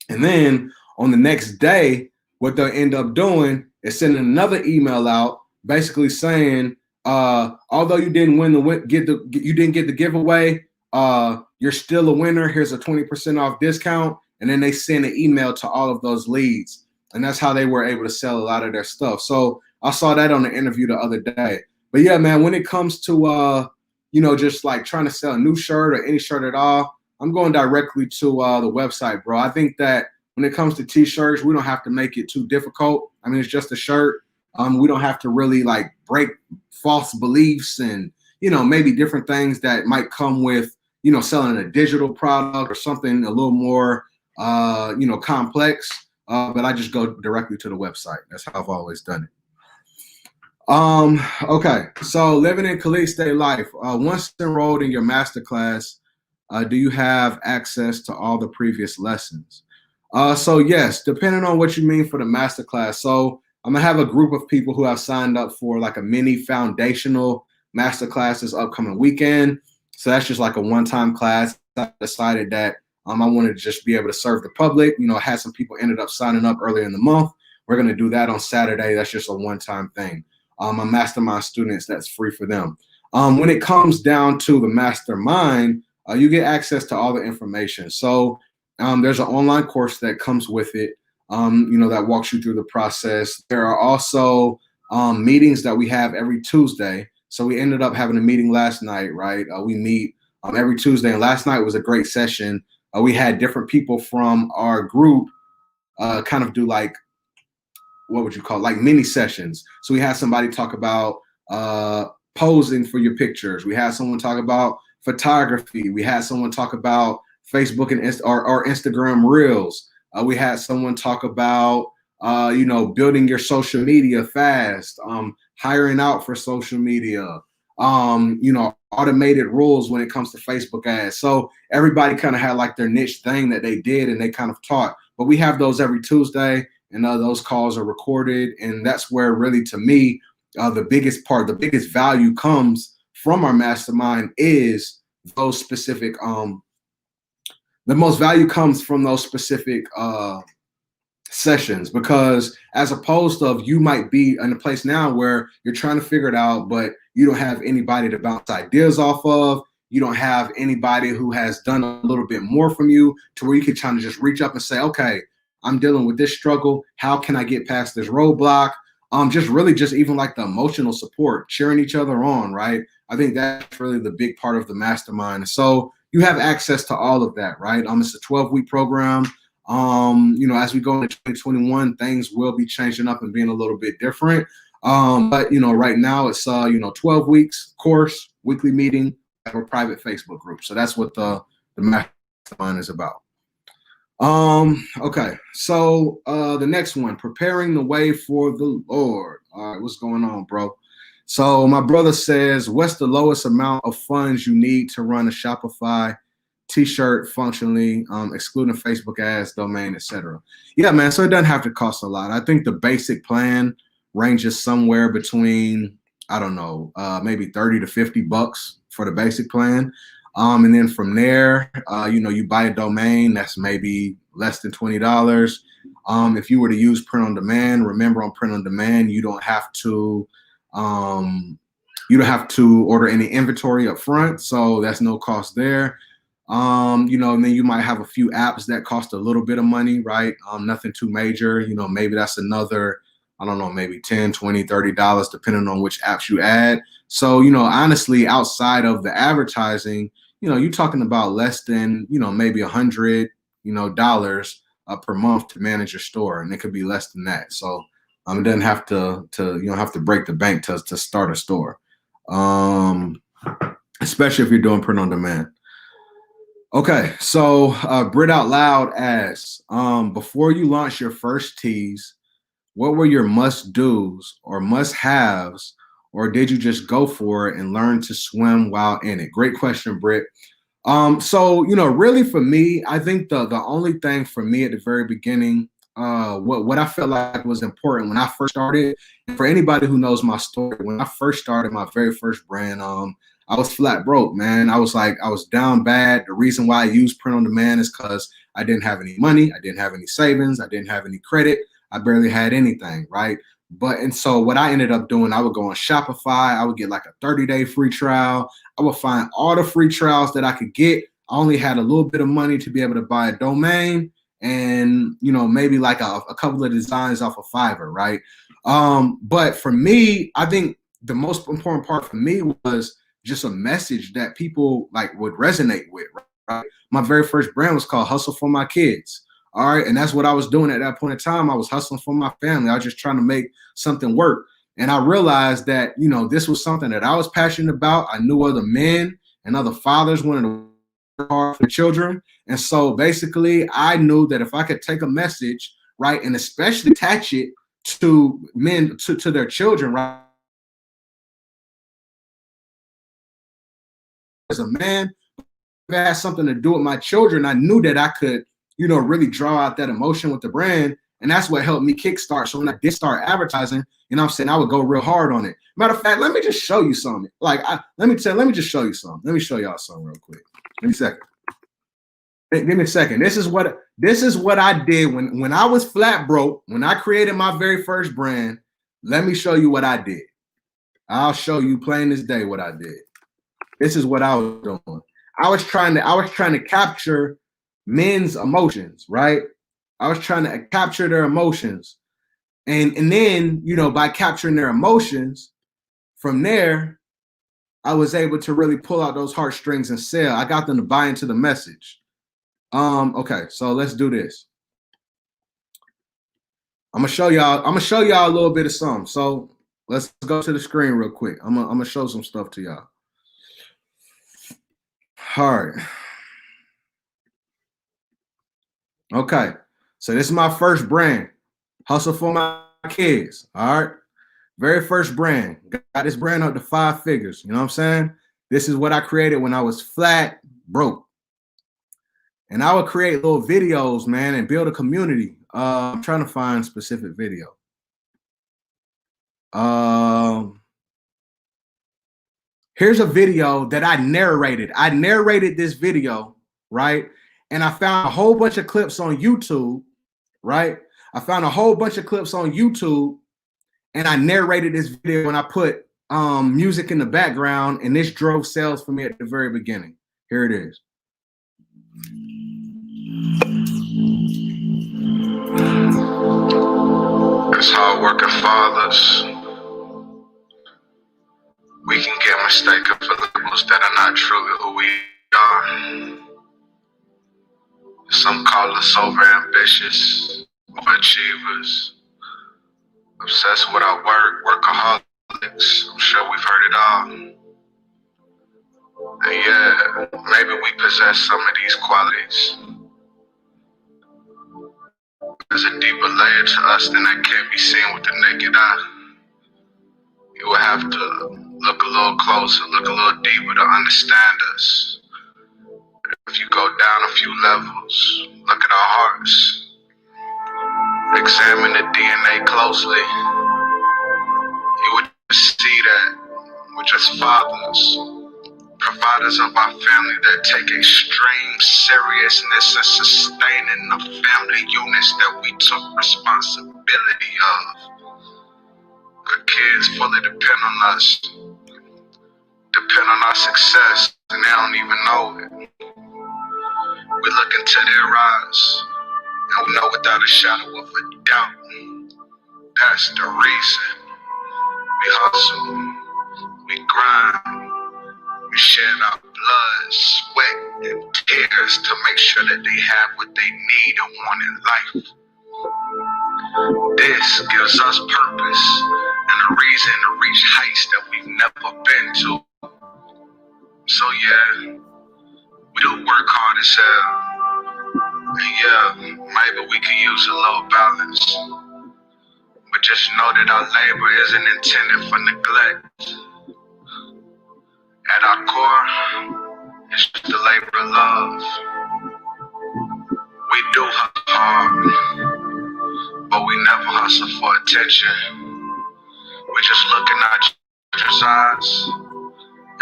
And then on the next day, what they'll end up doing is sending another email out basically saying, although you didn't you didn't get the giveaway, you're still a winner. Here's a 20% off discount. And then they send an email to all of those leads. And that's how they were able to sell a lot of their stuff. So I saw that on the interview the other day. But yeah, man, when it comes to just like trying to sell a new shirt or any shirt at all, I'm going directly to the website, bro. I think that when it comes to T-shirts, we don't have to make it too difficult. I mean, it's just a shirt. We don't have to really like break false beliefs and, maybe different things that might come with, selling a digital product or something a little more, complex. But I just go directly to the website. That's how I've always done it. Okay, so living in Khalid State life. Once enrolled in your masterclass, do you have access to all the previous lessons? So yes, depending on what you mean for the masterclass. So I'm gonna have a group of people who have signed up for like a mini foundational masterclass this upcoming weekend. So that's just like a one-time class. I decided that I wanted to just be able to serve the public. I had some people ended up signing up earlier in the month. We're gonna do that on Saturday. That's just a one-time thing. My mastermind students, that's free for them. When it comes down to the mastermind, you get access to all the information. So there's an online course that comes with it, that walks you through the process. There are also meetings that we have every Tuesday. So we ended up having a meeting last night, right? We meet every Tuesday, and last night was a great session. We had different people from our group kind of do like, what would you call it? Like mini sessions. So we had somebody talk about posing for your pictures. We had someone talk about photography. We had someone talk about Facebook and or Instagram Reels. We had someone talk about building your social media fast, hiring out for social media, automated rules when it comes to Facebook ads. So everybody kind of had like their niche thing that they did and they kind of taught. But we have those every Tuesday. And those calls are recorded. And that's where really, to me, the biggest value comes from our mastermind is those specific, the most value comes from those specific sessions, because as opposed to you might be in a place now where you're trying to figure it out, but you don't have anybody to bounce ideas off of. You don't have anybody who has done a little bit more from you to where you can kind of just reach up and say, okay, I'm dealing with this struggle. How can I get past this roadblock? Just even like the emotional support, cheering each other on, right? I think that's really the big part of the mastermind. So you have access to all of that, right? It's a 12-week program. As we go into 2021, things will be changing up and being a little bit different. But right now it's 12 weeks course, weekly meeting, have a private Facebook group. So that's what the mastermind is about. Okay, so the next one, preparing the way for the Lord. All right, what's going on, bro? So my brother says, what's the lowest amount of funds you need to run a Shopify T-shirt functionally, excluding Facebook ads, domain, etc.? Yeah, man, so it doesn't have to cost a lot. I think the basic plan ranges somewhere between, I don't know, maybe 30 to 50 bucks for the basic plan. And then from there, you buy a domain that's maybe less than $20. If you were to use print on demand, remember on print on demand, you don't have to order any inventory up front. So that's no cost there. And then you might have a few apps that cost a little bit of money, right? Nothing too major, maybe that's another, I don't know, maybe $10, $20, $30, depending on which apps you add. So, honestly, outside of the advertising, you're talking about less than, maybe $100, dollars per month to manage your store. And it could be less than that. So it doesn't have to you don't have to break the bank to start a store, especially if you're doing print on demand. Okay, so Brit Out Loud asks, before you launch your first tees, what were your must-dos or must-haves, or did you just go for it and learn to swim while in it? Great question, Britt. So, really for me, I think the only thing for me at the very beginning, what I felt like was important when I first started, and for anybody who knows my story, when I first started my very first brand, I was flat broke, man. I was down bad. The reason why I used print on demand is because I didn't have any money. I didn't have any savings. I didn't have any credit. I barely had anything, right? And so what I ended up doing, I would go on Shopify. I would get like a 30-day free trial. I would find all the free trials that I could get. I only had a little bit of money to be able to buy a domain and, maybe like a couple of designs off of Fiverr, right? But for me, I think the most important part for me was just a message that people like would resonate with, right? My very first brand was called Hustle for My Kids. All right. And that's what I was doing at that point in time. I was hustling for my family. I was just trying to make something work. And I realized that, you know, this was something that I was passionate about. I knew other men and other fathers wanted to work hard for children. And so basically I knew that if I could take a message, right, and especially attach it to men, to their children, right, as a man, if it had something to do with my children, I knew that I could, you know, really draw out that emotion with the brand. And that's what helped me kickstart. So when I did start advertising, you know what I'm saying, I would go real hard on it. Matter of fact, let me just show you something. Like, let me just show you something. Let me show y'all something real quick. Give me a second. Give me a second. This is what I did when I was flat broke, when I created my very first brand. Let me show you what I did. I'll show you plain as day what I did. This is what I was doing. I was trying to capture men's emotions, right? I was trying to capture their emotions. And then, you know, by capturing their emotions, from there, I was able to really pull out those heartstrings and sell. I got them to buy into the message. Okay, so let's do this. I'm gonna show y'all a little bit of something. So let's go to the screen real quick. I'm gonna show some stuff to y'all. All right. Okay, so this is my first brand, Hustle for My Kids. All right, very first brand. Got this brand up to 5 figures. You know what I'm saying? This is what I created when I was flat broke. And I would create little videos, man, and build a community. I'm trying to find specific video. Here's a video that I narrated. I narrated this video, right? And I found a whole bunch of clips on YouTube, right? I found a whole bunch of clips on YouTube, and I narrated this video, and I put music in the background, and this drove sales for me at the very beginning. Here it is. As hard-working fathers, we can get mistaken for labels that are not truly who we are. Some call us over-ambitious, overachievers, obsessed with our work, workaholics. I'm sure we've heard it all. And yeah, maybe we possess some of these qualities. There's a deeper layer to us than that can't be seen with the naked eye. You will have to look a little closer, look a little deeper to understand us. If you go down a few levels, look at our hearts, examine the DNA closely, you would see that we're just fathers, providers of our family that take extreme seriousness in sustaining the family units that we took responsibility of. Our kids fully depend on us, depend on our success, and they don't even know it. We look into their eyes, and we know without a shadow of a doubt, that's the reason we hustle, we grind, we shed our blood, sweat, and tears to make sure that they have what they need and want in life. This gives us purpose and a reason to reach heights that we've never been to. So yeah, we do work hard as hell. And yeah, maybe we could use a little balance. But just know that our labor isn't intended for neglect. At our core, it's just the labor of love. We do hustle hard, but we never hustle for attention. We just look in our children's eyes.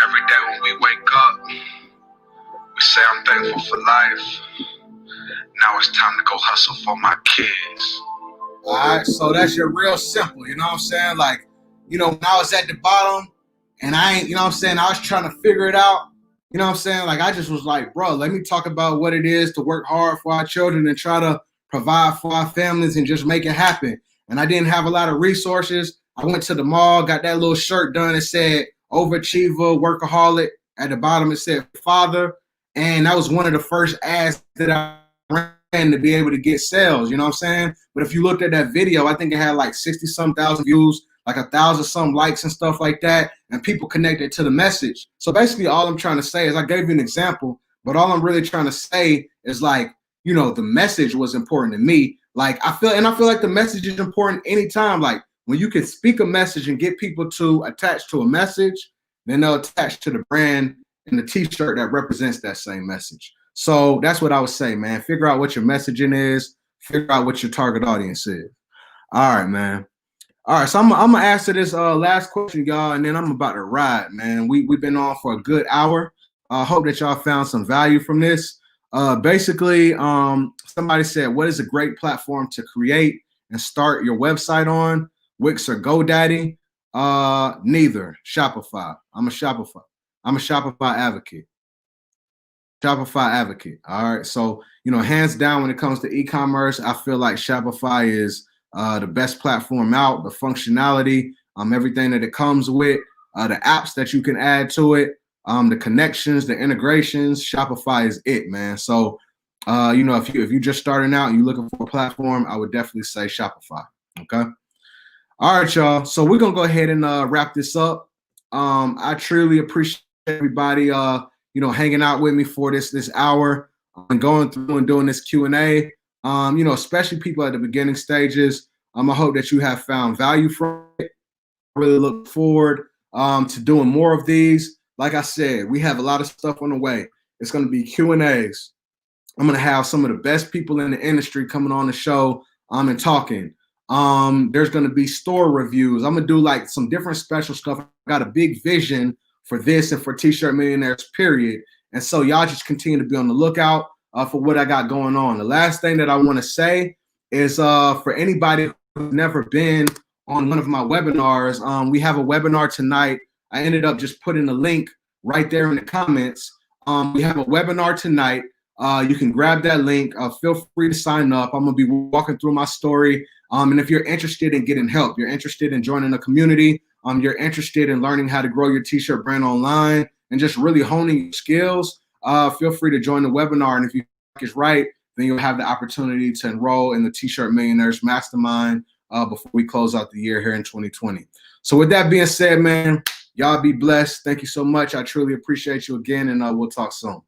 Every day when we wake up, we say, I'm thankful for life. Now it's time to go hustle for my kids. All right, so that's your real simple, you know what I'm saying? Like, you know, when I was at the bottom and I ain't, you know what I'm saying, I was trying to figure it out, you know what I'm saying? Like, I just was like, bro, let me talk about what it is to work hard for our children and try to provide for our families and just make it happen. And I didn't have a lot of resources. I went to the mall, got that little shirt done and said, overachiever, workaholic. At the bottom, it said father. And that was one of the first ads that I ran to be able to get sales, you know what I'm saying? But if you looked at that video, I think it had like 60-some thousand views, like 1,000-some likes and stuff like that, and people connected to the message. So basically all I'm trying to say is I gave you an example, but all I'm really trying to say is like, you know, the message was important to me. Like I feel like the message is important anytime. Like when you can speak a message and get people to attach to a message, then they'll attach to the brand and the T-shirt that represents that same message. So that's what I would say, man. Figure out what your messaging is. Figure out what your target audience is. All right, man. All right, so I'm gonna answer this last question, y'all, and then I'm about to ride, man. We've been on for a good hour. I hope that y'all found some value from this. Basically, somebody said, what is a great platform to create and start your website on? Wix or GoDaddy? Neither. Shopify. I'm a Shopify advocate. Shopify advocate. All right. So, you know, hands down, when it comes to e-commerce, I feel like Shopify is the best platform out, the functionality, everything that it comes with, the apps that you can add to it, the connections, the integrations. Shopify is it, man. So, you know, if you're just starting out and you're looking for a platform, I would definitely say Shopify. Okay. All right, y'all. So we're gonna go ahead and wrap this up. I truly appreciate everybody, you know, hanging out with me for this hour and going through and doing this Q&A. You know, especially people at the beginning stages. I hope that you have found value from it. I really look forward to doing more of these. Like I said, we have a lot of stuff on the way. It's going to be Q&As. I'm going to have some of the best people in the industry coming on the show and talking. There's going to be store reviews. I'm going to do like some different special stuff. I got a big vision for this and for T-Shirt Millionaires, period. And so y'all just continue to be on the lookout for what I got going on. The last thing that I want to say is for anybody who's never been on one of my webinars, we have a webinar tonight. I ended up just putting the link right there in the comments. We have a webinar tonight. You can grab that link. Feel free to sign up. I'm going to be walking through my story. And if you're interested in getting help, you're interested in joining a community, you're interested in learning how to grow your T-shirt brand online and just really honing your skills, feel free to join the webinar. And if you think it's right, then you'll have the opportunity to enroll in the T-Shirt Millionaires Mastermind before we close out the year here in 2020. So with that being said, man, y'all be blessed. Thank you so much. I truly appreciate you again, and we'll talk soon.